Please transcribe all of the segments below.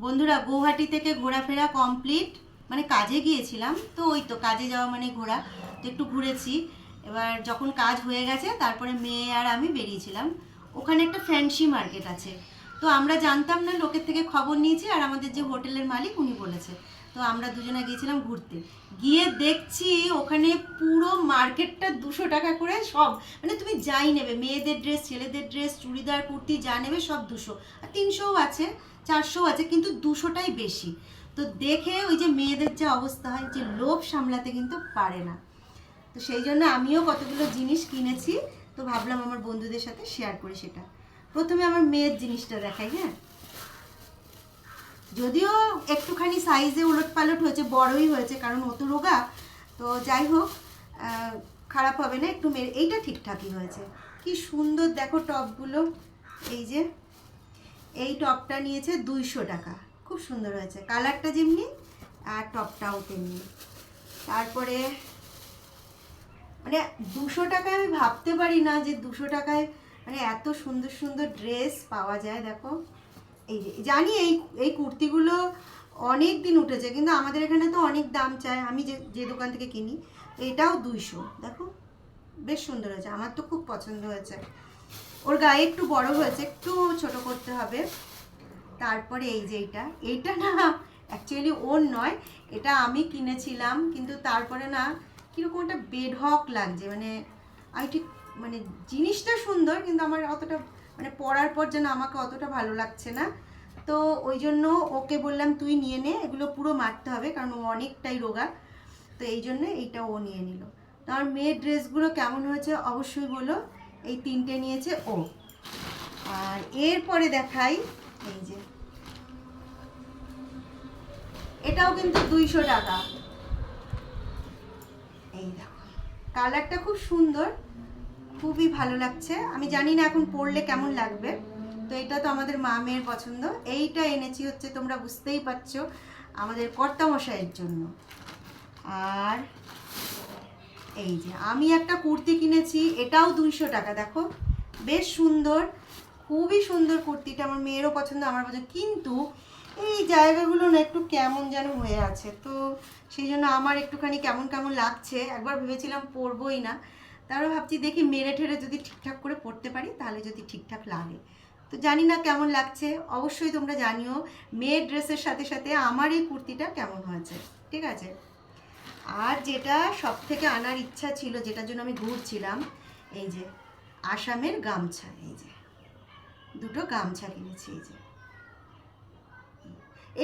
বন্ধুরা, গৌহাটি থেকে ঘোরাফেরা কমপ্লিট। মানে কাজে গিয়েছিলাম তো, ওই তো কাজে যাওয়া মানে ঘোরা, তো একটু ঘুরেছি। এবার যখন কাজ হয়ে গেছে তারপরে মেয়ে আর আমি বেরিয়েছিলাম। ওখানে একটা ফ্যান্সি মার্কেট আছে, তো আমরা জানতাম না, লোকের থেকে খবর নিয়েছি, আর আমাদের যে হোটেলের মালিক উনি বলেছে। তো আমরা দুজনে গিয়েছিলাম ঘুরতে, গিয়ে দেখছি ওখানে পুরো মার্কেটটা 200 টাকা করে সব। মানে তুমি যাই নেবে, মেয়েদের ড্রেস, ছেলেদের ড্রেস, চুড়িদার, কুর্তি যা নেবে সব 200, আর 300ও আছে, 400 আছে, কিন্তু 200টাই বেশি। তো দেখে ওই যে মেয়েদের যে অবস্থা হয়, যে লোভ সামলাতে কিন্তু পারে না। তো সেই জন্য আমিও কতগুলো জিনিস কিনেছি, তো ভাবলাম আমার বন্ধুদের সাথে শেয়ার করি সেটা। প্রথমে আমার মেয়ের জিনিসটা দেখাই। হ্যাঁ, যদিও একটুখানি সাইজে উলট পালট হয়েছে, বড়ই হয়েছে কারণ অত রোগা, তো যাই হোক, খারাপ হবে না, একটু মেয়ে এইটা ঠিকঠাকই হয়েছে। কি সুন্দর দেখো টপগুলো। এই যে এই টপটা নিয়েছে 200 টাকা, খুব সুন্দর হয়েছে, কালারটা যেমনি আর টপটাও তেমনি। তারপরে মানে 200 টাকায় আমি ভাবতে পারি না যে 200 টাকায় মানে এত সুন্দর সুন্দর ড্রেস পাওয়া যায়। দেখো, এই যে জানি এই এই কুর্তিগুলো অনেক দিন উঠেছে, কিন্তু আমাদের এখানে তো অনেক দাম চায়, আমি যে যে দোকান থেকে কিনি। এটাও 200। দেখো বেশ সুন্দর হয়েছে, আমার তো খুব পছন্দ হয়েছে। ওর গায়ে একটু বড় হয়েছে, একটু ছোট করতে হবে। তারপরে এই যে এইটা, এইটা না অ্যাকচুয়ালি ওর নয়, এটা আমি কিনেছিলাম, কিন্তু তারপরে না কীরকম একটা বেঢক লাগছে। মানে আমি ঠিক মানে জিনিসটা সুন্দর, কিন্তু আমার অতটা মানে পরার পর যেন আমাকে অতটা ভালো লাগছে না। তো ওই জন্য ওকে বললাম তুই নিয়ে নে, এগুলো পুরো মারতে হবে কারণ ও অনেকটাই রোগা। তো এই জন্য এইটা ও নিয়ে নিল। তো আমার মেয়ের ড্রেসগুলো কেমন হয়েছে অবশ্যই বলো। এই 3টে নিয়েছে ও। আর এরপরে দেখাই, এই যে এটাও কিন্তু 200 টাকা। এই দেখো, কালারটা খুব সুন্দর, খুবই ভালো লাগছে। আমি জানি না এখন পরলে কেমন লাগবে। তো এটা তো আমাদের মা মেয়ের পছন্দ। এইটা এনেছি হচ্ছে, তোমরা বুঝতেই পারছো, আমাদের কর্তামশাইয়ের জন্য। আর এই যে আমি একটা কুর্তি কিনেছি, এটাও 200 টাকা। দেখো বেশ সুন্দর, খুবই সুন্দর কুর্তিটা, আমার মেয়েরও পছন্দ, আমার পছন্দ, কিন্তু এই জায়গাগুলো না একটু কেমন যেন হয়ে আছে, তো সেই জন্য আমার একটুখানি কেমন কেমন লাগছে। একবার ভেবেছিলাম পরবই না, তারও ভাবছি দেখি মেরে ঠেরে যদি ঠিকঠাক করে পরতে পারি তাহলে যদি ঠিকঠাক লাগে। তো জানি না কেমন লাগছে, অবশ্যই তোমরা জানিও মেয়ের ড্রেসের সাথে সাথে আমার এই কুর্তিটা কেমন হয়েছে, ঠিক আছে। আর যেটা সব থেকে আনার ইচ্ছা ছিল, যেটার জন্য আমি ঘুরছিলাম, এই যে আসামের গামছা। এই যে দুটো গামছা কিনেছি। এই যে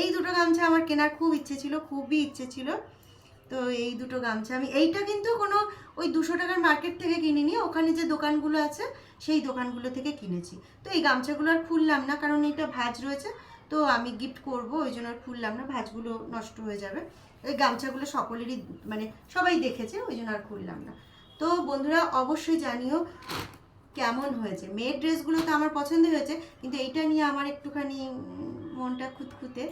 এই দুটো গামছা আমার কেনার খুব ইচ্ছে ছিল, খুবই ইচ্ছে ছিল। তো এই দুটো গামছা আমি, এইটা কিন্তু কোনো ওই 200 টাকার মার্কেট থেকে কিনিনি, ওখানে যে দোকানগুলো আছে সেই দোকানগুলো থেকে কিনেছি। তো এই গামছাগুলো আর খুললাম না, কারণ এটা ভাঁজ রয়েছে, তো আমি গিফট করব ওই জন্য আর খুললাম না, ভাঁজগুলো নষ্ট হয়ে যাবে। এই গামছাগুলো সকলেরই মানে সবাই দেখেছে, ওই জন্য আর খুললাম না। তো বন্ধুরা অবশ্যই জানিও কেমন হয়েছে। মেয়ের ড্রেসগুলো তো আমার পছন্দ হয়েছে, কিন্তু এইটা নিয়ে আমার একটুখানি মনটা খুঁতখুঁতে।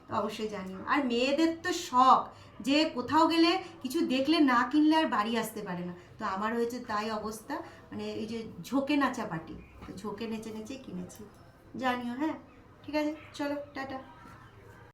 তো অবশ্যই জানিও। আর মেয়েদের তো শখ যে কোথাও গেলে কিছু দেখলে না কিনলে আর বাড়ি আসতে পারে না, তো আমার হয়েছে তাই অবস্থা। মানে এই যে ঝোঁকে নাচা পার্টি, তো ঝোঁকে নেচে নেচেই কিনেছি, জানিও। হ্যাঁ ঠিক আছে, চলো টাটা।